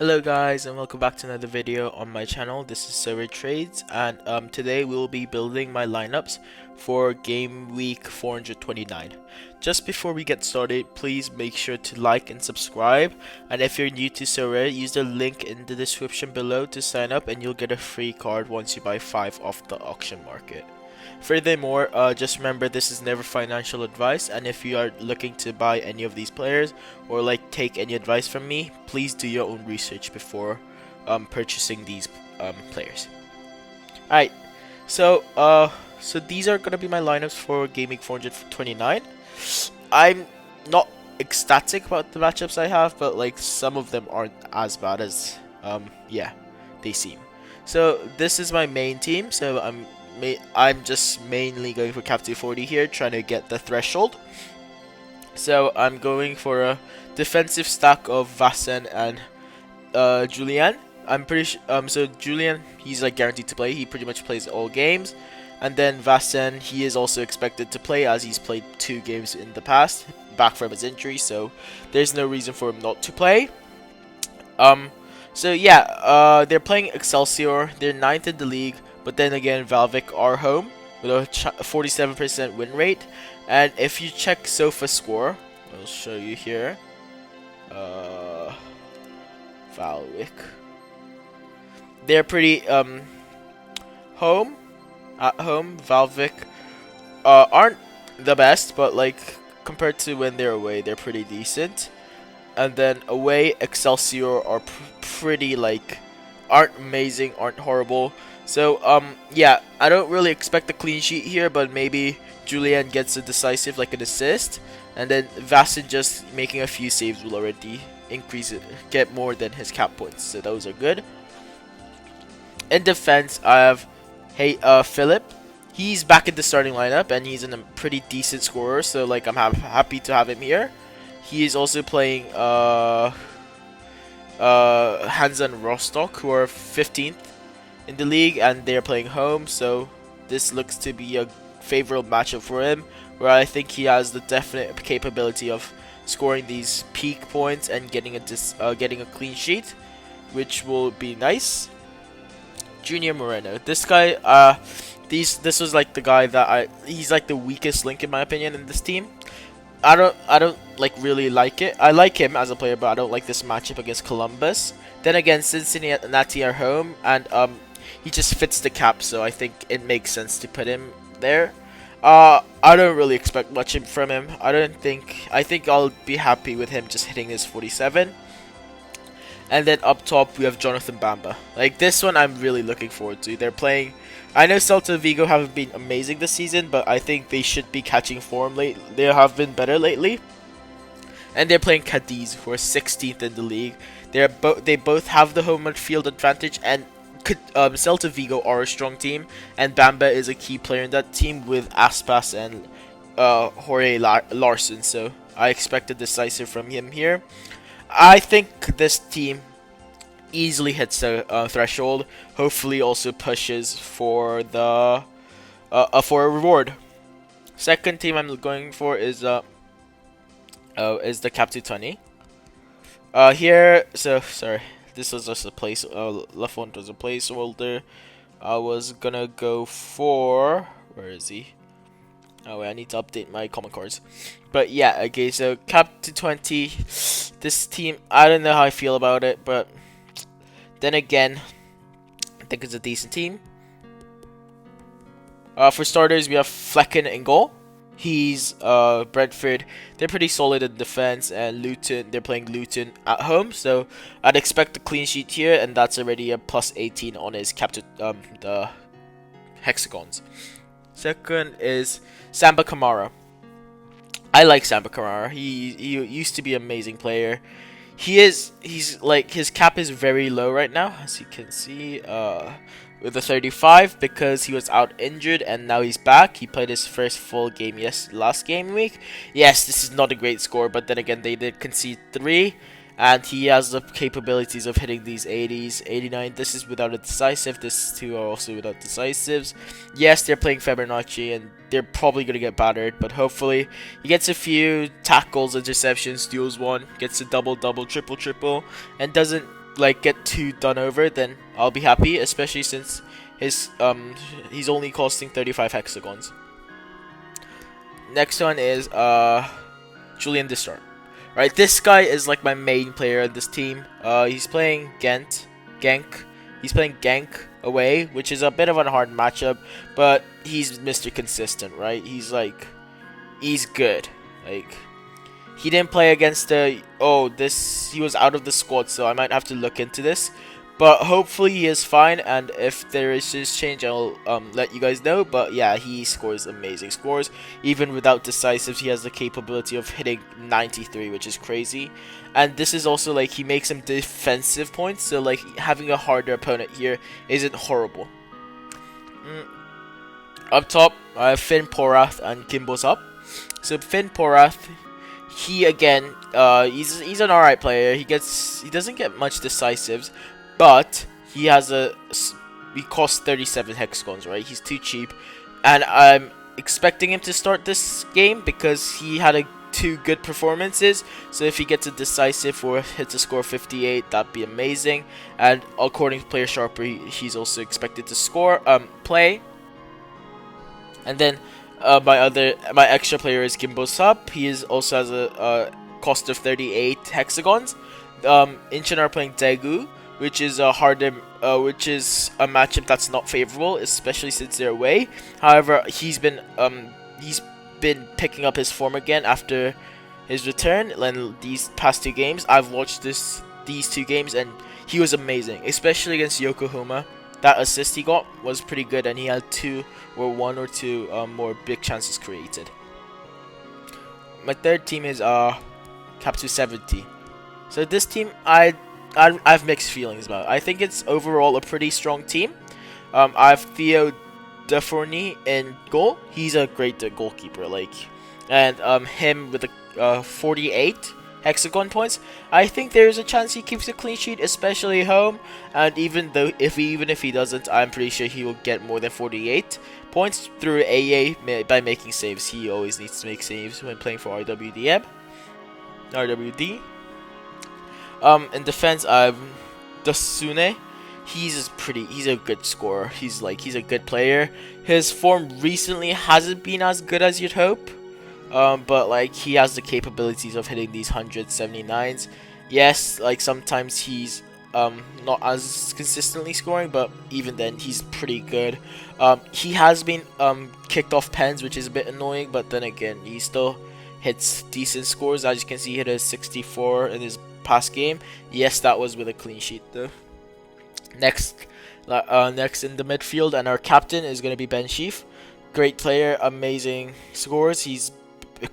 Hello guys and welcome back to another video on my channel. This is Sorare Trades and today we will be building my lineups for game week 429. Just before we get started, please make sure to like and subscribe, and if you're new to Sorare, use the link in the description below to sign up and you'll get a free card once you buy 5 off the auction market. Furthermore, just remember this is never financial advice, and if you are looking to buy any of these players or like take any advice from me, please do your own research before purchasing these players. Alright, so these are gonna be my lineups for Gaming 429. I'm not ecstatic about the matchups I have, but like some of them aren't as bad as yeah, they seem. So this is my main team, so I'm just mainly going for Cap 240 here, trying to get the threshold. So I'm going for a defensive stack of Vasen and Julian. I'm pretty so Julian, he's like guaranteed to play. He pretty much plays all games. And then Vasen, he is also expected to play as he's played 2 games in the past, back from his injury, so there's no reason for him not to play. So yeah, they're playing Excelsior. They're 9th in the league, but then again, Valvik are home with a 47% win rate. And if you check Sofa score, I'll show you here. Valvik. They're pretty home at home. Valvik aren't the best, but like compared to when they're away, they're pretty decent. And then away, Excelsior are pretty like aren't amazing, aren't horrible. So yeah, I don't really expect a clean sheet here, but maybe Julian gets a decisive like an assist, and then Vasen just making a few saves will already increase it, get more than his cap points. So those are good. In defense, I have Philip. He's back in the starting lineup and he's in a pretty decent scorer, so like I'm happy to have him here. He is also playing Hansa Rostock, who are 15th in the league, and they're playing home, so this looks to be a favorable matchup for him, where I think he has the definite capability of scoring these peak points and getting a clean sheet, which will be nice. Junior Moreno, this guy, this was like the guy that he's like the weakest link in my opinion in this team. I don't like really like it. I like him as a player, but I don't like this matchup against Columbus. Then again, Cincinnati are home, and he just fits the cap, so I think it makes sense to put him there. I don't really expect much from him. I think I'll be happy with him just hitting his 47. And then up top we have Jonathan Bamba. Like this one I'm really looking forward to. They're playing, I know Celta Vigo haven't been amazing this season, but I think they should be catching form late. They have been better lately. And they're playing Cadiz, who are 16th in the league. They both have the home field advantage, and Celta Vigo are a strong team, and Bamba is a key player in that team with Aspas and Jorge Larson. So I expect a decisive from him here. I think this team easily hits the threshold. Hopefully, also pushes for the for a reward. Second team I'm going for is the Cap 220. Here, so sorry, this was just a place. Lafont was a placeholder. I was gonna go for, where is he? Oh wait, I need to update my common cards. But yeah, okay, so Cap 220. This team, I don't know how I feel about it, but then again, I think it's a decent team. For starters, we have Flecken in goal. He's Brentford. They're pretty solid in defense, and Luton. They're playing Luton at home, so I'd expect a clean sheet here, and that's already a plus 18 on his cap to the hexagons. Second is Samba Kamara. I like Samba Kamara. He used to be an amazing player. He's like, his cap is very low right now, as you can see, with a 35, because he was out injured and now he's back. He played his first full game last game week. Yes, this is not a great score, but then again they did concede 3. And he has the capabilities of hitting these 80s, 89. This is without a decisive. This two are also without decisives. Yes, they're playing Fibonacci, and they're probably going to get battered. But hopefully, he gets a few tackles, interceptions, steals one, gets a double, triple, and doesn't like get 2 done over, then I'll be happy, especially since his he's only costing 35 hexagons. Next one is Julian Distar. Right, this guy is like my main player in this team. He's playing Genk. He's playing Genk away, which is a bit of a hard matchup, but he's Mr. Consistent, right? He's good. Like, he didn't play against the he was out of the squad, so I might have to look into this. But hopefully he is fine, and if there is this change, I'll let you guys know. But yeah, he scores amazing scores. Even without decisives, he has the capability of hitting 93, which is crazy. And this is also like he makes some defensive points, so like having a harder opponent here isn't horrible. Up top, I have Finn Porath and Kimbo's up. So Finn Porath, he again, he's an alright player. He doesn't get much decisives, but he costs 37 hexagons, right? He's too cheap, and I'm expecting him to start this game because he had 2 good performances. So if he gets a decisive or hits a score of 58, that'd be amazing. And according to Player Sharper, he's also expected to play. And then my extra player is Gimbo Sub. He also has a cost of 38 hexagons. Inchin are playing Daegu, which is a matchup that's not favorable, especially since they're away. However, he's been picking up his form again after his return. And these past 2 games, I've watched these 2 games, and he was amazing, especially against Yokohama. That assist he got was pretty good, and he had 1 or 2 more big chances created. My third team is Cap2 70. So this team I have mixed feelings about. I think it's overall a pretty strong team. I have Theo Defourny in goal. He's a great goalkeeper, and him with 48 hexagon points. I think there's a chance he keeps a clean sheet, especially home. And even if he doesn't, I'm pretty sure he will get more than 48 points through AA by making saves. He always needs to make saves when playing for RWD. In defense, I've Dasune. He's a good scorer. He's a good player. His form recently hasn't been as good as you'd hope. But he has the capabilities of hitting these 179s. Yes, sometimes he's not as consistently scoring, but even then he's pretty good. He has been kicked off pens, which is a bit annoying, but then again, he still hits decent scores. As you can see, he hit a 64 in his past game. Yes, that was with a clean sheet though. Next in the midfield, and our captain is going to be Ben Sheaf. Great player, amazing scores. He's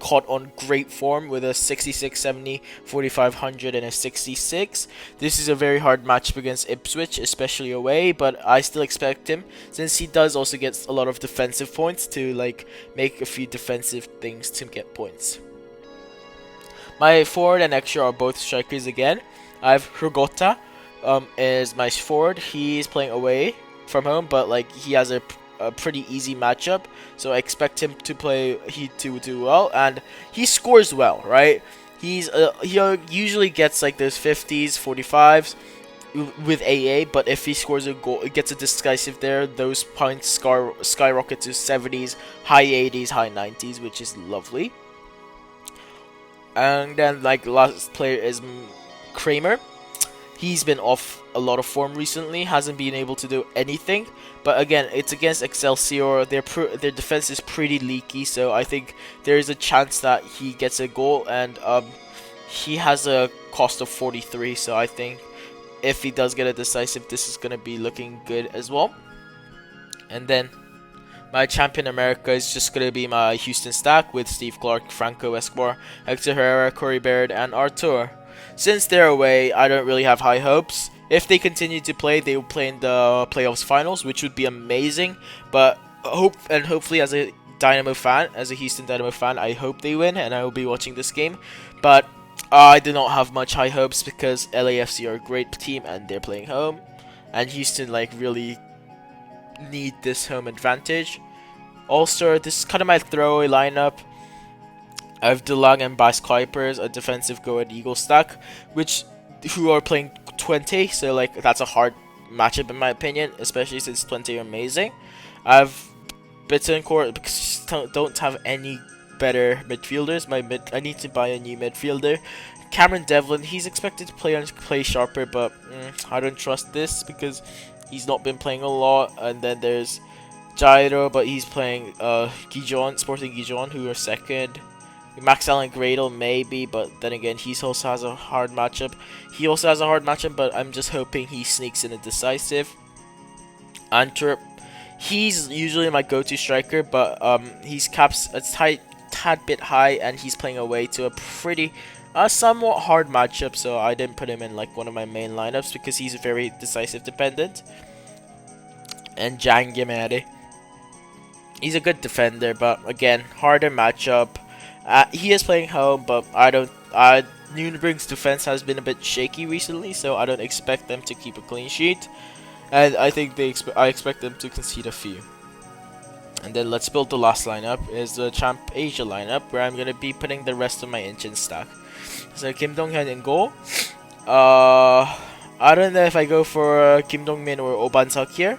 caught on great form with a 66, 70, 4500 and a 66. This is a very hard matchup against Ipswich, especially away, but I still expect him, since he does also get a lot of defensive points, to make a few defensive things to get points. My forward and extra are both strikers again. I have Hrugota is my forward. He's playing away from home, but he has a pretty easy matchup, so I expect him to do well, and he scores well, right? He usually gets those 50s, 45s with AA, but if he scores a goal, it gets a decisive there, those points skyrocket to 70s, high 80s, high 90s, which is lovely. And then last player is Kramer. He's been off a lot of form recently, hasn't been able to do anything. But again, it's against Excelsior. Their defense is pretty leaky, so I think there is a chance that he gets a goal. And he has a cost of 43, so I think if he does get a decisive, this is going to be looking good as well. And then my champion America is just going to be my Houston stack with Steve Clark, Franco Escobar, Hector Herrera, Corey Baird, and Artur. Since they're away, I don't really have high hopes. If they continue to play, they will play in the playoffs finals, which would be amazing. But hopefully, as a Houston Dynamo fan, I hope they win, and I will be watching this game. But I do not have much high hopes because LAFC are a great team and they're playing home, and Houston really need this home advantage. Also, this is kind of my throwaway lineup. I have DeLong and Bas Kuipers, a defensive go and Eagle stack, which who are playing 20, so like that's a hard matchup in my opinion, especially since 20 are amazing. I've Bittencourt because don't have any better midfielders. I need to buy a new midfielder. Cameron Devlin, he's expected to play sharper, but I don't trust this because he's not been playing a lot. And then there's Jairo, but he's playing Gijon, Sporting Gijon, who are second. Max Allen Gradle maybe, but then again he also has a hard matchup. But I'm just hoping he sneaks in a decisive. Antwerp, he's usually my go-to striker, but he's caps a tad bit high, and he's playing away to a pretty somewhat hard matchup, so I didn't put him in like one of my main lineups because he's very decisive dependent. And Jan Gemere, he's a good defender, but again, harder matchup. He is playing home, but I don't. Nürnberg's defense has been a bit shaky recently, so I don't expect them to keep a clean sheet, and I think I expect them to concede a few. And then let's build the last lineup. Is the Champ Asia lineup, where I'm gonna be putting the rest of my engine stack. So Kim Dong-hyun in goal. I don't know if I go for Kim Dong-min or Oh Ban-seok here.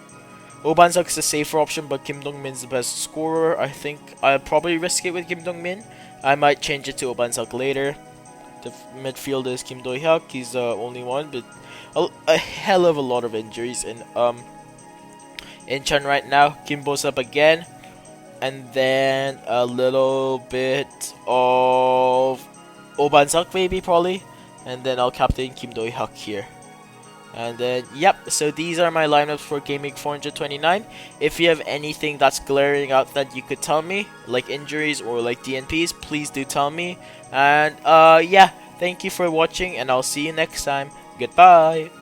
Oh Ban-seok is a safer option, but Kim Dong-min's the best scorer. I think I'll probably risk it with Kim Dong-min. I might change it to Oh Ban-seok later. The midfielder is Kim Do-hyuk. He's the only one, but a hell of a lot of injuries in Incheon right now. Kim Bo-sub again, and then a little bit of Oh Ban-seok maybe probably, and then I'll captain Kim Do-hyuk here. And then, yep, so these are my lineups for Gaming 429. If you have anything that's glaring out that you could tell me, like injuries or like DNPs, please do tell me. And, yeah, thank you for watching, and I'll see you next time. Goodbye!